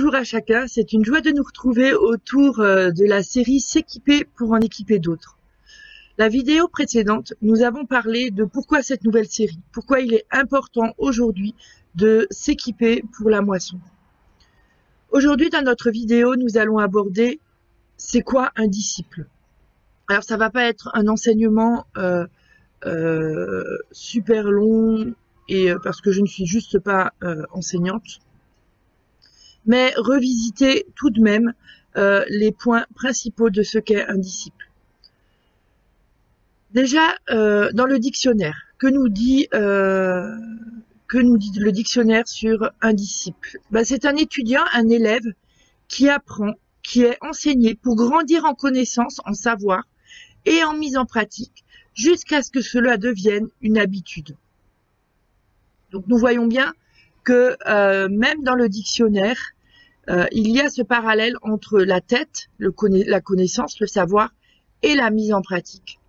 Bonjour à chacun, c'est une joie de nous retrouver autour de la série S'équiper pour en équiper d'autres. La vidéo précédente, nous avons parlé de pourquoi cette nouvelle série, pourquoi il est important aujourd'hui de s'équiper pour la moisson. Aujourd'hui, dans notre vidéo, nous allons aborder c'est quoi un disciple. Alors, ça va pas être un enseignement super long et parce que je ne suis juste pas enseignante, mais revisiter tout de même les points principaux de ce qu'est un disciple. Déjà, dans le dictionnaire, que nous dit le dictionnaire sur un disciple? C'est un étudiant, un élève qui apprend, qui est enseigné pour grandir en connaissance, en savoir et en mise en pratique, jusqu'à ce que cela devienne une habitude. Donc nous voyons bien que même dans le dictionnaire, il y a ce parallèle entre la tête, la connaissance, le savoir et la mise en pratique.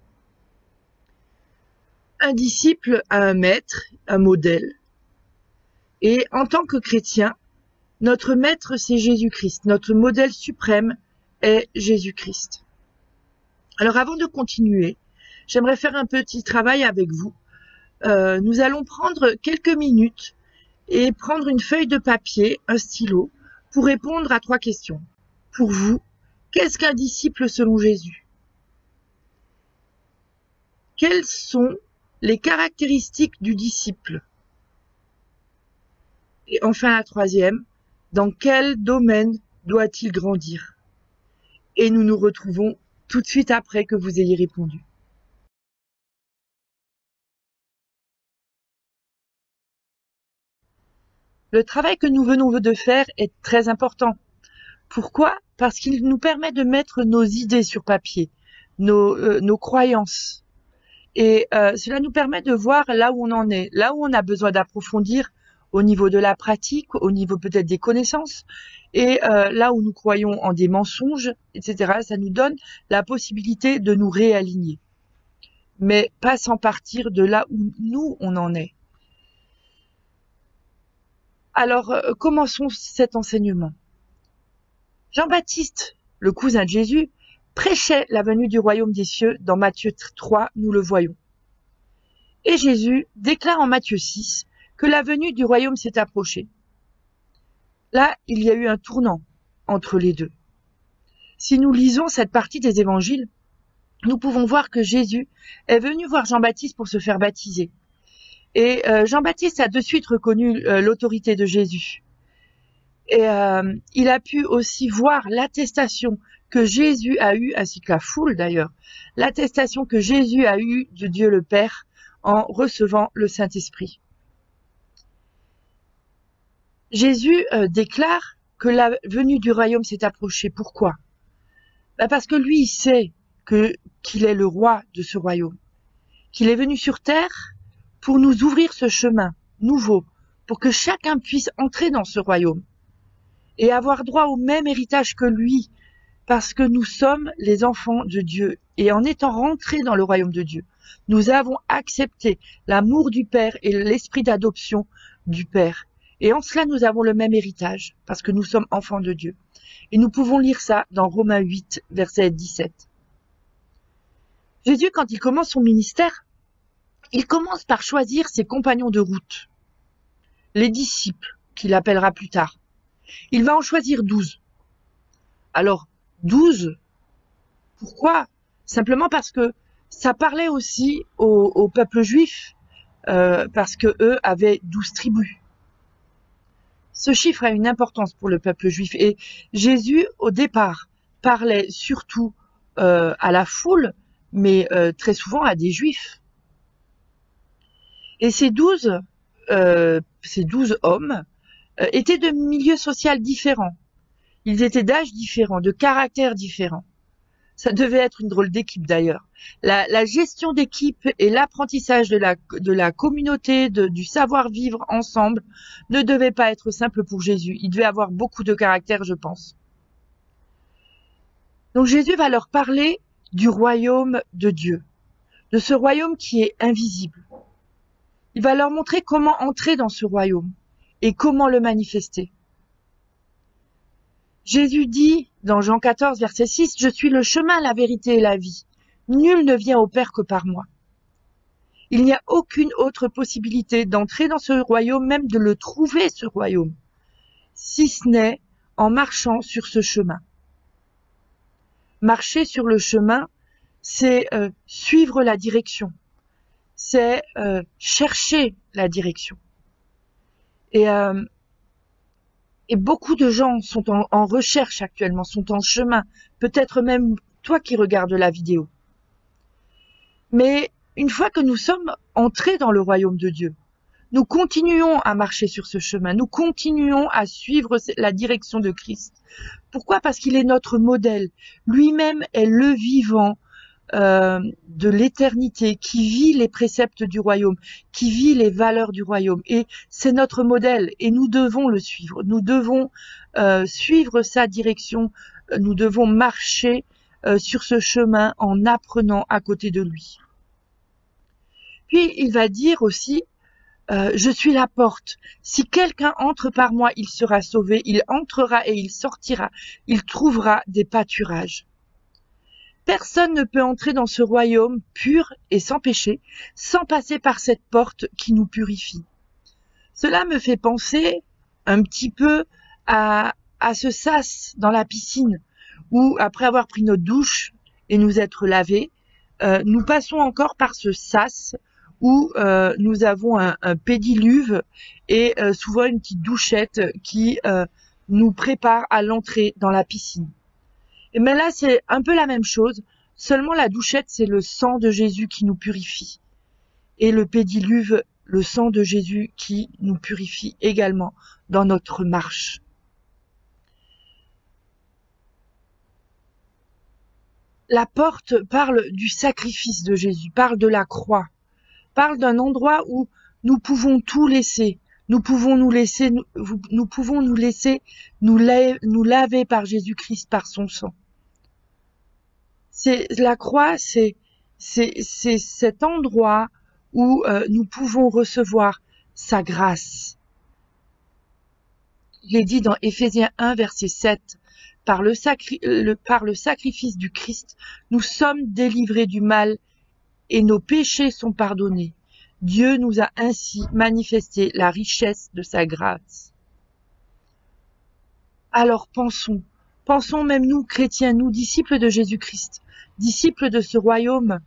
Un disciple a un maître, un modèle. Et en tant que chrétien, notre maître, c'est Jésus-Christ. Notre modèle suprême est Jésus-Christ. Alors avant de continuer, j'aimerais faire un petit travail avec vous. Nous allons prendre quelques minutes et prendre une feuille de papier, un stylo, pour répondre à 3 questions. Pour vous, qu'est-ce qu'un disciple selon Jésus? Quelles sont les caractéristiques du disciple? Et enfin la 3e, dans quel domaine doit-il grandir? Et nous nous retrouvons tout de suite après que vous ayez répondu. Le travail que nous venons de faire est très important. Pourquoi? Parce qu'il nous permet de mettre nos idées sur papier, nos croyances. Et cela nous permet de voir là où on en est, là où on a besoin d'approfondir au niveau de la pratique, au niveau peut-être des connaissances, et là où nous croyons en des mensonges, etc. Ça nous donne la possibilité de nous réaligner. Mais pas sans partir de là où nous, on en est. Alors, commençons cet enseignement. Jean-Baptiste, le cousin de Jésus, prêchait la venue du royaume des cieux. Dans Matthieu 3, nous le voyons. Et Jésus déclare en Matthieu 6 que la venue du royaume s'est approchée. Là, il y a eu un tournant entre les deux. Si nous lisons cette partie des évangiles, nous pouvons voir que Jésus est venu voir Jean-Baptiste pour se faire baptiser. Et Jean-Baptiste a de suite reconnu l'autorité de Jésus. Et il a pu aussi voir l'attestation que Jésus a eue, ainsi que la foule d'ailleurs, l'attestation que Jésus a eue de Dieu le Père en recevant le Saint-Esprit. Jésus déclare que la venue du royaume s'est approchée. Pourquoi? Parce que lui, il sait qu'il est le roi de ce royaume, qu'il est venu sur terre pour nous ouvrir ce chemin nouveau, pour que chacun puisse entrer dans ce royaume et avoir droit au même héritage que lui, parce que nous sommes les enfants de Dieu. Et en étant rentrés dans le royaume de Dieu, nous avons accepté l'amour du Père et l'esprit d'adoption du Père. Et en cela, nous avons le même héritage, parce que nous sommes enfants de Dieu. Et nous pouvons lire ça dans Romains 8, verset 17. Jésus, quand il commence son ministère, il commence par choisir ses compagnons de route, les disciples, qu'il appellera plus tard. Il va en choisir 12. Alors, 12, pourquoi? Simplement parce que ça parlait aussi au peuple juif, parce que eux avaient 12 tribus. Ce chiffre a une importance pour le peuple juif. Et Jésus, au départ, parlait surtout à la foule, mais très souvent à des juifs. Et ces 12 hommes étaient de milieux sociaux différents. Ils étaient d'âge différents, de caractères différents. Ça devait être une drôle d'équipe d'ailleurs. La gestion d'équipe et l'apprentissage de la communauté, du savoir-vivre ensemble ne devait pas être simple pour Jésus. Il devait avoir beaucoup de caractère, je pense. Donc Jésus va leur parler du royaume de Dieu, de ce royaume qui est invisible. Il va leur montrer comment entrer dans ce royaume et comment le manifester. Jésus dit dans Jean 14, verset 6, « Je suis le chemin, la vérité et la vie. Nul ne vient au Père que par moi. » Il n'y a aucune autre possibilité d'entrer dans ce royaume, même de le trouver, ce royaume, si ce n'est en marchant sur ce chemin. Marcher sur le chemin, c'est suivre la direction, c'est chercher la direction. Et beaucoup de gens sont en recherche actuellement, sont en chemin, peut-être même toi qui regardes la vidéo. Mais une fois que nous sommes entrés dans le royaume de Dieu, nous continuons à marcher sur ce chemin, nous continuons à suivre la direction de Christ. Pourquoi? Parce qu'il est notre modèle. Lui-même est le vivant de l'éternité, qui vit les préceptes du royaume, qui vit les valeurs du royaume. Et c'est notre modèle et nous devons le suivre. Nous devons suivre sa direction, nous devons marcher sur ce chemin en apprenant à côté de lui. Puis il va dire aussi, je suis la porte. Si quelqu'un entre par moi, il sera sauvé, il entrera et il sortira, il trouvera des pâturages. Personne ne peut entrer dans ce royaume pur et sans péché, sans passer par cette porte qui nous purifie. Cela me fait penser un petit peu à ce sas dans la piscine, où après avoir pris notre douche et nous être lavés, nous passons encore par ce sas où nous avons un pédiluve et souvent une petite douchette qui nous prépare à l'entrée dans la piscine. Et bien là, c'est un peu la même chose, seulement la douchette, c'est le sang de Jésus qui nous purifie. Et le pédiluve, le sang de Jésus qui nous purifie également dans notre marche. La porte parle du sacrifice de Jésus, parle de la croix, parle d'un endroit où nous pouvons tout laisser. Nous pouvons nous laisser nous laver par Jésus-Christ, par son sang. La croix, c'est cet endroit où nous pouvons recevoir sa grâce. Il est dit dans Éphésiens 1, verset 7, par le sacrifice du Christ, nous sommes délivrés du mal et nos péchés sont pardonnés. Dieu nous a ainsi manifesté la richesse de sa grâce. Alors pensons même nous, chrétiens, nous, disciples de Jésus-Christ, disciples de ce royaume,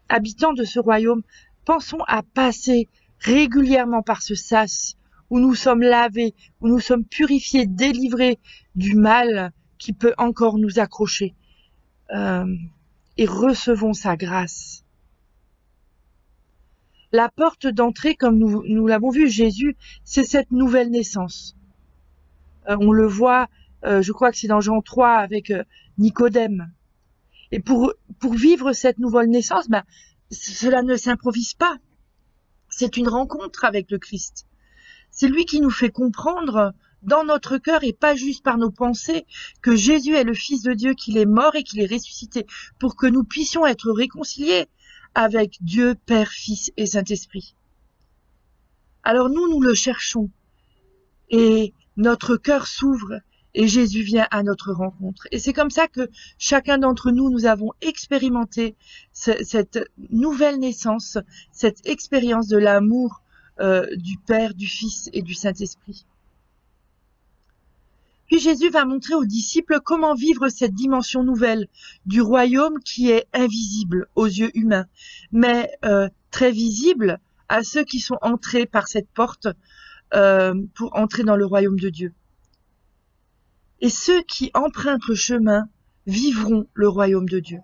habitants de ce royaume, pensons à passer régulièrement par ce sas où nous sommes lavés, où nous sommes purifiés, délivrés du mal qui peut encore nous accrocher, et recevons sa grâce. La porte d'entrée, comme nous l'avons vu, Jésus, c'est cette nouvelle naissance. On le voit, je crois que c'est dans Jean 3 avec Nicodème. Et pour vivre cette nouvelle naissance, cela ne s'improvise pas. C'est une rencontre avec le Christ. C'est lui qui nous fait comprendre dans notre cœur et pas juste par nos pensées que Jésus est le Fils de Dieu, qu'il est mort et qu'il est ressuscité pour que nous puissions être réconciliés avec Dieu, Père, Fils et Saint-Esprit. Alors nous le cherchons et notre cœur s'ouvre et Jésus vient à notre rencontre. Et c'est comme ça que chacun d'entre nous, nous avons expérimenté cette nouvelle naissance, cette expérience de l'amour du Père, du Fils et du Saint-Esprit. Puis Jésus va montrer aux disciples comment vivre cette dimension nouvelle du royaume qui est invisible aux yeux humains, mais très visible à ceux qui sont entrés par cette porte pour entrer dans le royaume de Dieu. Et ceux qui empruntent le chemin vivront le royaume de Dieu.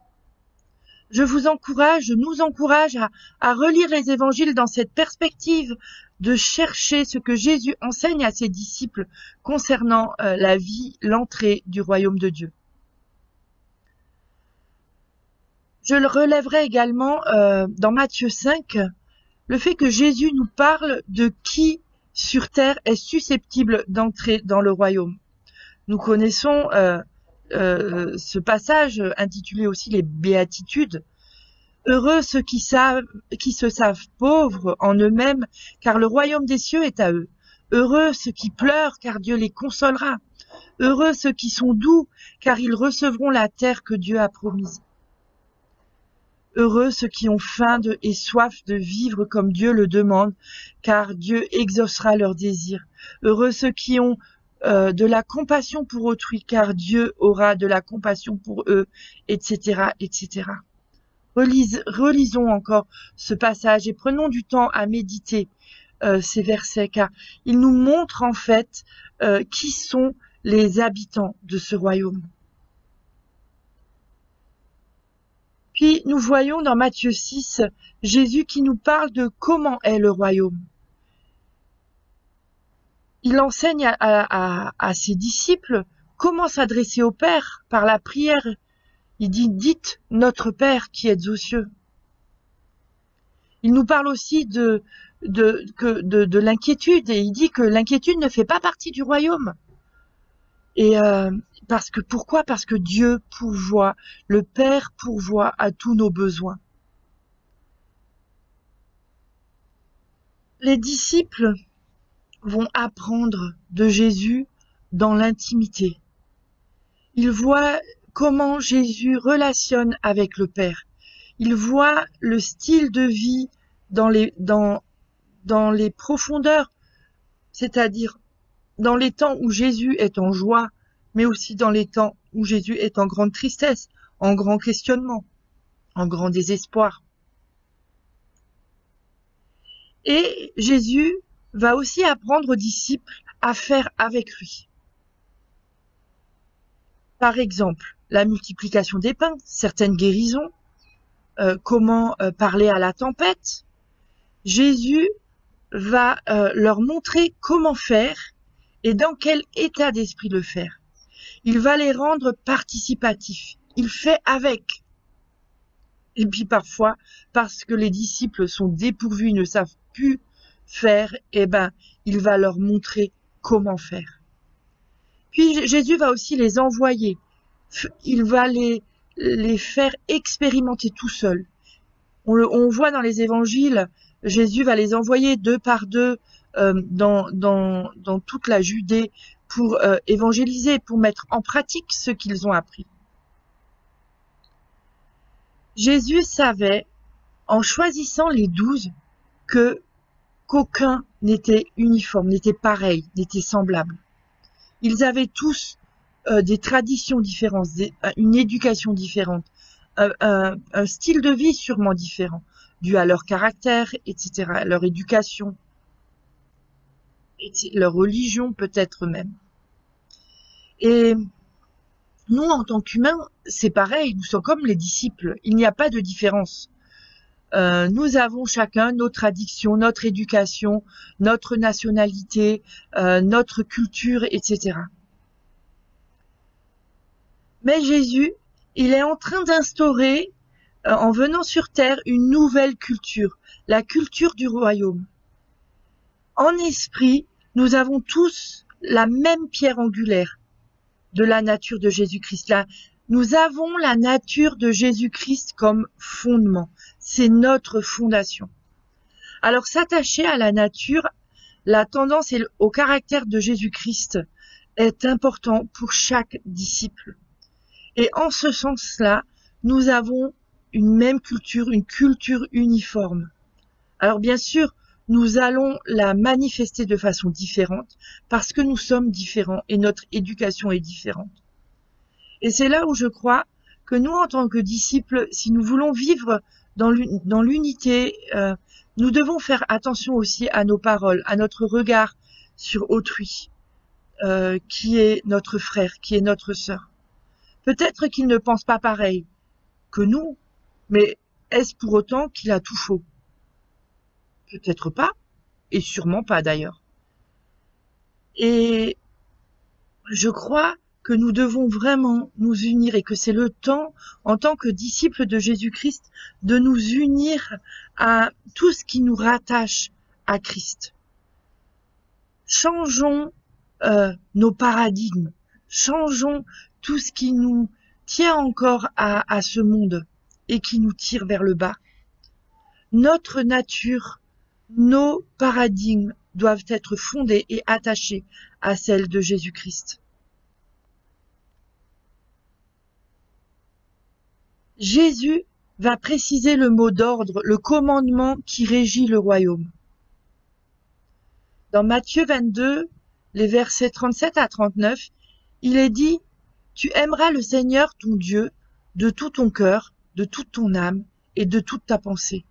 Je nous encourage à relire les évangiles dans cette perspective de chercher ce que Jésus enseigne à ses disciples concernant la vie, l'entrée du royaume de Dieu. Je le relèverai également dans Matthieu 5, le fait que Jésus nous parle de qui sur terre est susceptible d'entrer dans le royaume. Nous connaissons ce passage intitulé aussi les béatitudes. Heureux ceux qui se savent pauvres en eux-mêmes, car le royaume des cieux est à eux. Heureux ceux qui pleurent, car Dieu les consolera. Heureux ceux qui sont doux, car ils recevront la terre que Dieu a promise. Heureux ceux qui ont faim et soif de vivre comme Dieu le demande, car Dieu exaucera leurs désirs. Heureux ceux qui ont de la compassion pour autrui, car Dieu aura de la compassion pour eux, etc., etc. Relisons encore ce passage et prenons du temps à méditer ces versets, car ils nous montrent en fait qui sont les habitants de ce royaume. Puis nous voyons dans Matthieu 6, Jésus qui nous parle de comment est le royaume. Il enseigne à ses disciples comment s'adresser au Père par la prière. Il dit « Dites notre Père qui êtes aux cieux ». Il nous parle aussi de l'inquiétude et il dit que l'inquiétude ne fait pas partie du royaume. Et pourquoi? Parce que Dieu pourvoit, le Père pourvoit à tous nos besoins. Les disciples vont apprendre de Jésus dans l'intimité. Ils voient comment Jésus relationne avec le Père. Ils voient le style de vie dans les profondeurs, c'est-à-dire dans les temps où Jésus est en joie, mais aussi dans les temps où Jésus est en grande tristesse, en grand questionnement, en grand désespoir. Et Jésus va aussi apprendre aux disciples à faire avec lui. Par exemple, la multiplication des pains, certaines guérisons, comment parler à la tempête. Jésus va leur montrer comment faire et dans quel état d'esprit le faire. Il va les rendre participatifs. Il fait avec. Et puis parfois, parce que les disciples sont dépourvus, ils ne savent plus faire, il va leur montrer comment faire. Puis Jésus va aussi les envoyer. Il va les faire expérimenter tout seuls. On voit dans les évangiles, Jésus va les envoyer deux par deux dans toute la Judée pour évangéliser, pour mettre en pratique ce qu'ils ont appris. Jésus savait, en choisissant les 12, qu'aucun n'était uniforme, n'était pareil, n'était semblable. Ils avaient tous des traditions différentes, une éducation différente, un style de vie sûrement différent, dû à leur caractère, etc., à leur éducation, leur religion peut-être même. Et nous, en tant qu'humains, c'est pareil, nous sommes comme les disciples, il n'y a pas de différence. Nous avons chacun nos traditions, notre éducation, notre nationalité, notre culture, etc. Mais Jésus, il est en train d'instaurer, en venant sur terre, une nouvelle culture, la culture du royaume. En esprit, nous avons tous la même pierre angulaire de la nature de Jésus-Christ. Nous avons la nature de Jésus-Christ comme fondement. C'est notre fondation. Alors s'attacher à la nature, la tendance et au caractère de Jésus-Christ est important pour chaque disciple. Et en ce sens-là, nous avons une même culture, une culture uniforme. Alors bien sûr, nous allons la manifester de façon différente parce que nous sommes différents et notre éducation est différente. Et c'est là où je crois que nous, en tant que disciples, si nous voulons vivre dans l'unité, nous devons faire attention aussi à nos paroles, à notre regard sur autrui, qui est notre frère, qui est notre sœur. Peut-être qu'il ne pense pas pareil que nous, mais est-ce pour autant qu'il a tout faux? Peut-être pas, et sûrement pas d'ailleurs. Et je crois que nous devons vraiment nous unir et que c'est le temps, en tant que disciples de Jésus-Christ, de nous unir à tout ce qui nous rattache à Christ. Changeons nos paradigmes, changeons tout ce qui nous tient encore à ce monde et qui nous tire vers le bas. Notre nature, nos paradigmes doivent être fondées et attachées à celles de Jésus-Christ. Jésus va préciser le mot d'ordre, le commandement qui régit le royaume. Dans Matthieu 22, les versets 37 à 39, il est dit « Tu aimeras le Seigneur ton Dieu de tout ton cœur, de toute ton âme et de toute ta pensée. »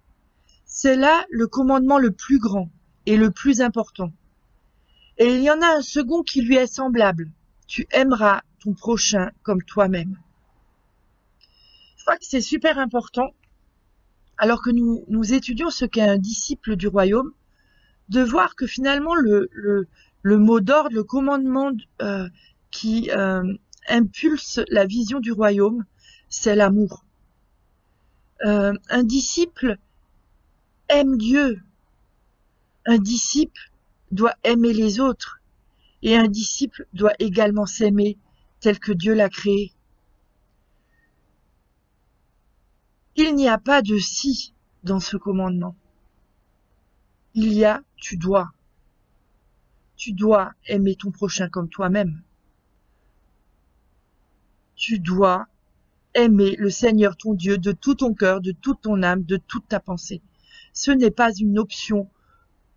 C'est là le commandement le plus grand et le plus important. Et il y en a un second qui lui est semblable. Tu aimeras ton prochain comme toi-même. Je crois que c'est super important, alors que nous étudions ce qu'est un disciple du royaume, de voir que finalement le mot d'ordre, le commandement qui impulse la vision du royaume, c'est l'amour. Un disciple aime Dieu. Un disciple doit aimer les autres. Et un disciple doit également s'aimer tel que Dieu l'a créé. Il n'y a pas de si dans ce commandement. Il y a tu dois. Tu dois aimer ton prochain comme toi-même. Tu dois aimer le Seigneur ton Dieu de tout ton cœur, de toute ton âme, de toute ta pensée. Ce n'est pas une option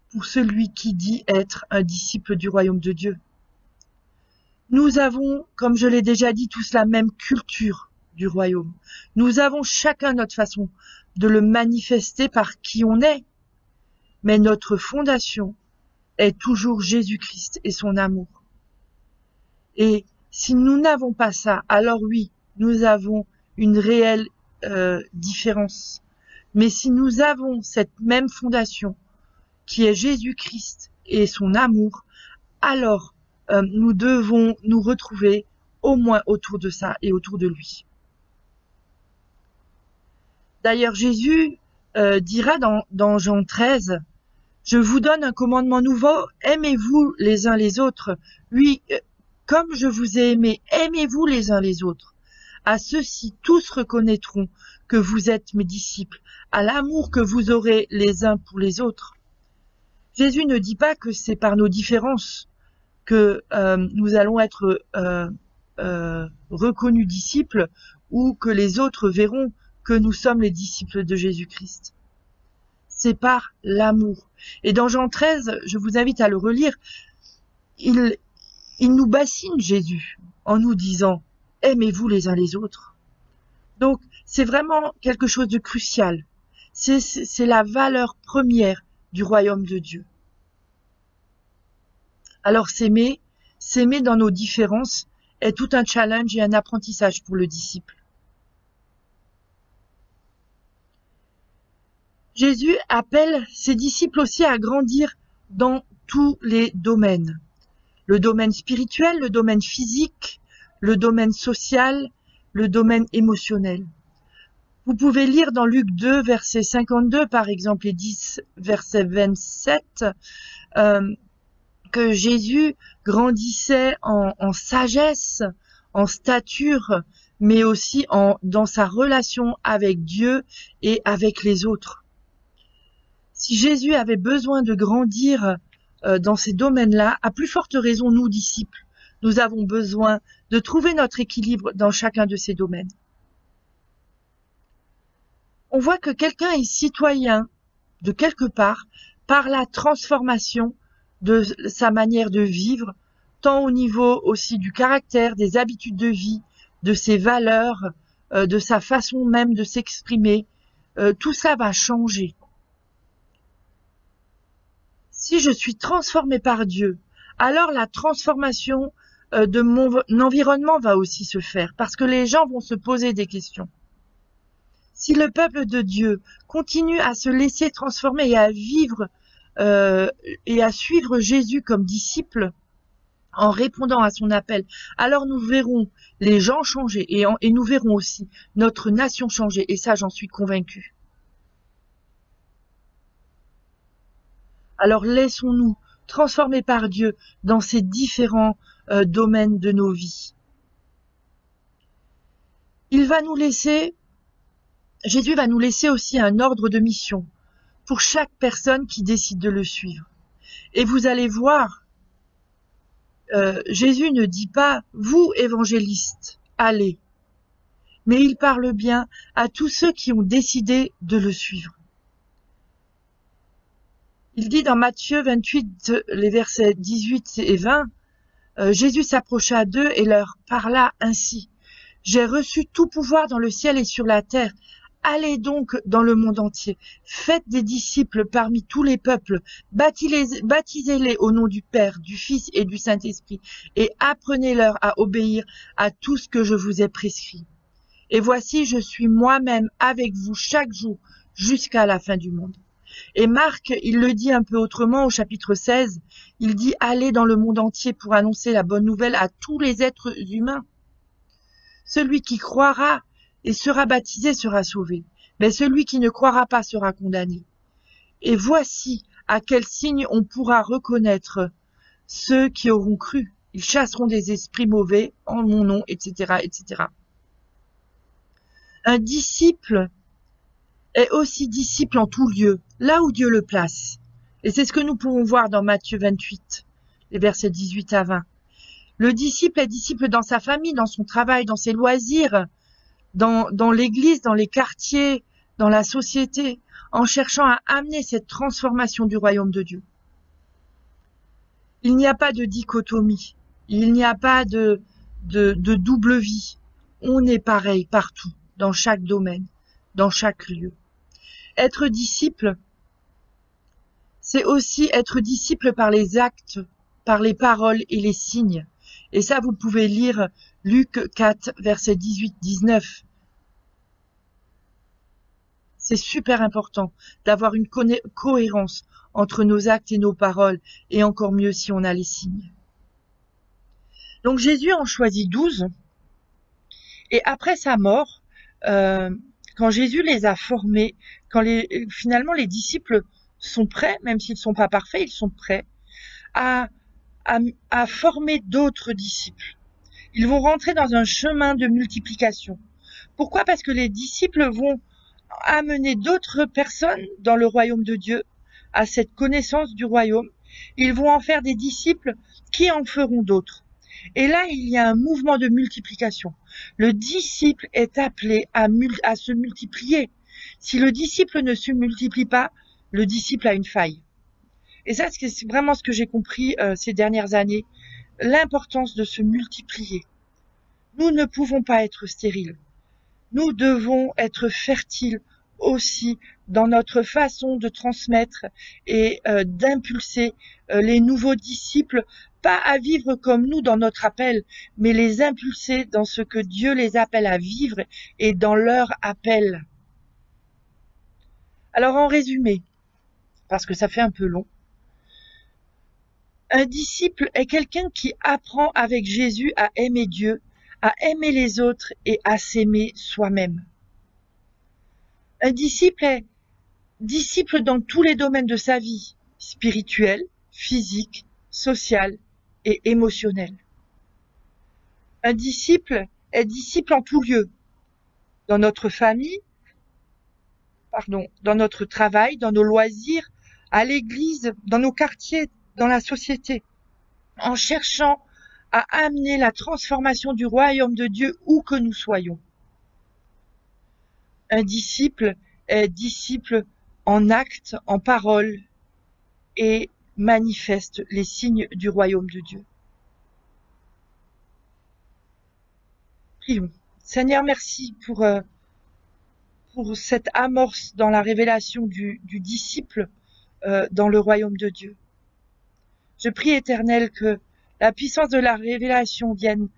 pour celui qui dit être un disciple du royaume de Dieu. Nous avons, comme je l'ai déjà dit, tous la même culture du royaume. Nous avons chacun notre façon de le manifester par qui on est. Mais notre fondation est toujours Jésus-Christ et son amour. Et si nous n'avons pas ça, alors oui, nous avons une réelle différence. Mais si nous avons cette même fondation, qui est Jésus-Christ et son amour, alors nous devons nous retrouver au moins autour de ça et autour de lui. D'ailleurs, Jésus dira dans Jean 13, « Je vous donne un commandement nouveau, aimez-vous les uns les autres. Oui, comme je vous ai aimé, aimez-vous les uns les autres. À ceux-ci, tous reconnaîtront que vous êtes mes disciples, à l'amour que vous aurez les uns pour les autres. » Jésus ne dit pas que c'est par nos différences que nous allons être reconnus disciples ou que les autres verront que nous sommes les disciples de Jésus-Christ. C'est par l'amour. Et dans Jean 13, je vous invite à le relire, il nous bassine Jésus en nous disant « Aimez-vous les uns les autres ». Donc, c'est vraiment quelque chose de crucial. C'est la valeur première du royaume de Dieu. Alors, s'aimer dans nos différences est tout un challenge et un apprentissage pour le disciple. Jésus appelle ses disciples aussi à grandir dans tous les domaines. Le domaine spirituel, le domaine physique, le domaine social, le domaine émotionnel. Vous pouvez lire dans Luc 2, verset 52, par exemple, et 10, verset 27, que Jésus grandissait en sagesse, en stature, mais aussi dans sa relation avec Dieu et avec les autres. Si Jésus avait besoin de grandir dans ces domaines-là, à plus forte raison, nous, disciples, nous avons besoin de trouver notre équilibre dans chacun de ces domaines. On voit que quelqu'un est citoyen de quelque part par la transformation de sa manière de vivre, tant au niveau aussi du caractère, des habitudes de vie, de ses valeurs, de sa façon même de s'exprimer. Tout ça va changer. Si je suis transformé par Dieu, alors la transformation de mon environnement va aussi se faire, parce que les gens vont se poser des questions. Si le peuple de Dieu continue à se laisser transformer et à vivre et à suivre Jésus comme disciple, en répondant à son appel, alors nous verrons les gens changer et nous verrons aussi notre nation changer, et ça j'en suis convaincue. Alors laissons-nous transformer par Dieu dans ces différents domaines de nos vies. Jésus va nous laisser aussi un ordre de mission pour chaque personne qui décide de le suivre. Et vous allez voir, Jésus ne dit pas « vous, évangélistes, allez », mais il parle bien à tous ceux qui ont décidé de le suivre. Il dit dans Matthieu 28, les versets 18 et 20, Jésus s'approcha d'eux et leur parla ainsi. « J'ai reçu tout pouvoir dans le ciel et sur la terre. Allez donc dans le monde entier. Faites des disciples parmi tous les peuples. Baptisez-les au nom du Père, du Fils et du Saint-Esprit. Et apprenez-leur à obéir à tout ce que je vous ai prescrit. Et voici, je suis moi-même avec vous chaque jour jusqu'à la fin du monde. » Et Marc, il le dit un peu autrement au chapitre 16, il dit « Allez dans le monde entier pour annoncer la bonne nouvelle à tous les êtres humains. Celui qui croira et sera baptisé sera sauvé, mais celui qui ne croira pas sera condamné. Et voici à quel signe on pourra reconnaître ceux qui auront cru. Ils chasseront des esprits mauvais en mon nom, etc., etc. » Un disciple est aussi disciple en tout lieu, là où Dieu le place. Et c'est ce que nous pouvons voir dans Matthieu 28, les versets 18 à 20. Le disciple est disciple dans sa famille, dans son travail, dans ses loisirs, dans l'église, dans les quartiers, dans la société, en cherchant à amener cette transformation du royaume de Dieu. Il n'y a pas de dichotomie, il n'y a pas de double vie. On est pareil partout, dans chaque domaine, dans chaque lieu. Être disciple, c'est aussi être disciple par les actes, par les paroles et les signes. Et ça, vous pouvez lire Luc 4, versets 18-19. C'est super important d'avoir une cohérence entre nos actes et nos paroles, et encore mieux si on a les signes. Donc Jésus en choisit 12, et après sa mort, quand Jésus les a formés, quand finalement les disciples sont prêts, même s'ils ne sont pas parfaits, ils sont prêts à former d'autres disciples. Ils vont rentrer dans un chemin de multiplication. Pourquoi? Parce que les disciples vont amener d'autres personnes dans le royaume de Dieu, à cette connaissance du royaume. Ils vont en faire des disciples qui en feront d'autres. Et là, il y a un mouvement de multiplication. Le disciple est appelé à se multiplier. Si le disciple ne se multiplie pas, le disciple a une faille. Et ça, c'est vraiment ce que j'ai compris ces dernières années, l'importance de se multiplier. Nous ne pouvons pas être stériles. Nous devons être fertiles aussi dans notre façon de transmettre et d'impulser les nouveaux disciples, pas à vivre comme nous dans notre appel, mais les impulser dans ce que Dieu les appelle à vivre et dans leur appel. Alors en résumé, parce que ça fait un peu long, un disciple est quelqu'un qui apprend avec Jésus à aimer Dieu, à aimer les autres et à s'aimer soi-même. Un disciple est disciple dans tous les domaines de sa vie, spirituel, physique, social et émotionnel. Un disciple est disciple en tout lieu, dans notre famille, dans notre travail, dans nos loisirs, à l'église, dans nos quartiers, dans la société, en cherchant à amener la transformation du royaume de Dieu où que nous soyons. Un disciple est disciple en acte, en parole et manifeste les signes du royaume de Dieu. Prions. Seigneur, merci pour cette amorce dans la révélation du disciple dans le royaume de Dieu. Je prie, Éternel, que la puissance de la révélation vienne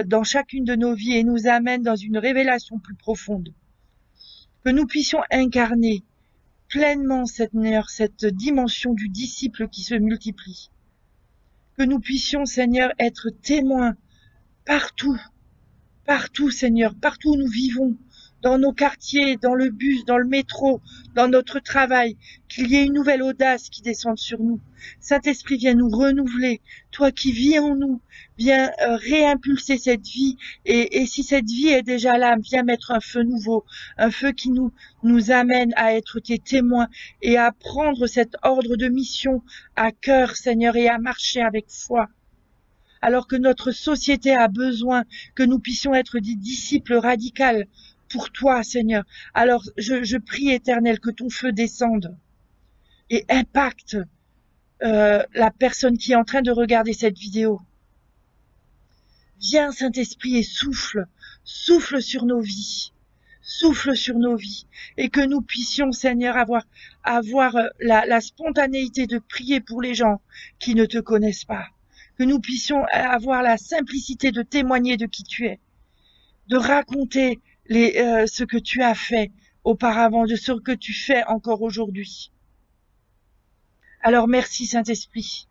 dans chacune de nos vies et nous amène dans une révélation plus profonde. Que nous puissions incarner pleinement, Seigneur, cette dimension du disciple qui se multiplie. Que nous puissions, Seigneur, être témoins partout, Seigneur, partout où nous vivons, dans nos quartiers, dans le bus, dans le métro, dans notre travail, qu'il y ait une nouvelle audace qui descende sur nous. Saint-Esprit, viens nous renouveler. Toi qui vis en nous, viens réimpulser cette vie. Et si cette vie est déjà là, viens mettre un feu nouveau, un feu qui nous amène à être tes témoins et à prendre cet ordre de mission à cœur, Seigneur, et à marcher avec foi. Alors que notre société a besoin que nous puissions être des disciples radicaux pour toi, Seigneur. Alors, je prie, Éternel, que ton feu descende et impacte la personne qui est en train de regarder cette vidéo. Viens, Saint-Esprit, et souffle sur nos vies. Souffle sur nos vies et que nous puissions, Seigneur, avoir la spontanéité de prier pour les gens qui ne te connaissent pas. Que nous puissions avoir la simplicité de témoigner de qui tu es, de raconter ce que tu as fait auparavant, de ce que tu fais encore aujourd'hui. Alors merci Saint-Esprit,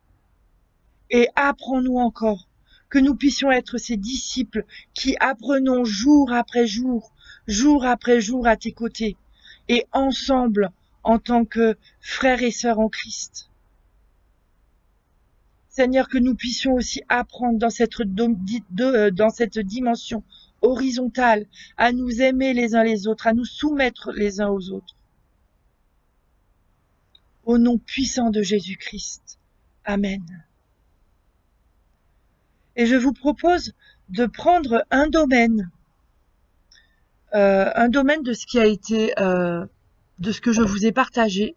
et apprends-nous encore, que nous puissions être ces disciples qui apprenons jour après jour à tes côtés, et ensemble en tant que frères et sœurs en Christ. Seigneur, que nous puissions aussi apprendre dans cette dimension horizontale à nous aimer les uns les autres, à nous soumettre les uns aux autres. Au nom puissant de Jésus-Christ. Amen. Et je vous propose de prendre un domaine de ce qui a été, de ce que je vous ai partagé,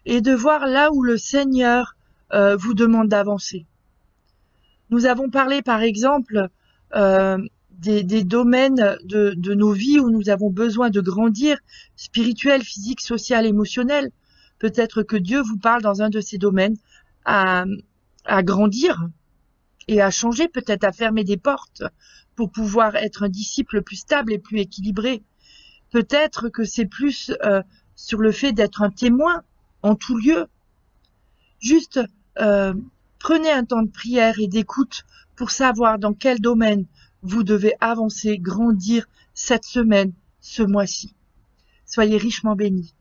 et de voir là où le Seigneur vous demande d'avancer. Nous avons parlé par exemple des domaines de nos vies où nous avons besoin de grandir, spirituel, physique, social, émotionnel. Peut-être que Dieu vous parle dans un de ces domaines à grandir et à changer, peut-être à fermer des portes pour pouvoir être un disciple plus stable et plus équilibré. Peut-être que c'est plus sur le fait d'être un témoin en tout lieu. Juste prenez un temps de prière et d'écoute pour savoir dans quel domaine vous devez avancer, grandir cette semaine, ce mois-ci. Soyez richement bénis.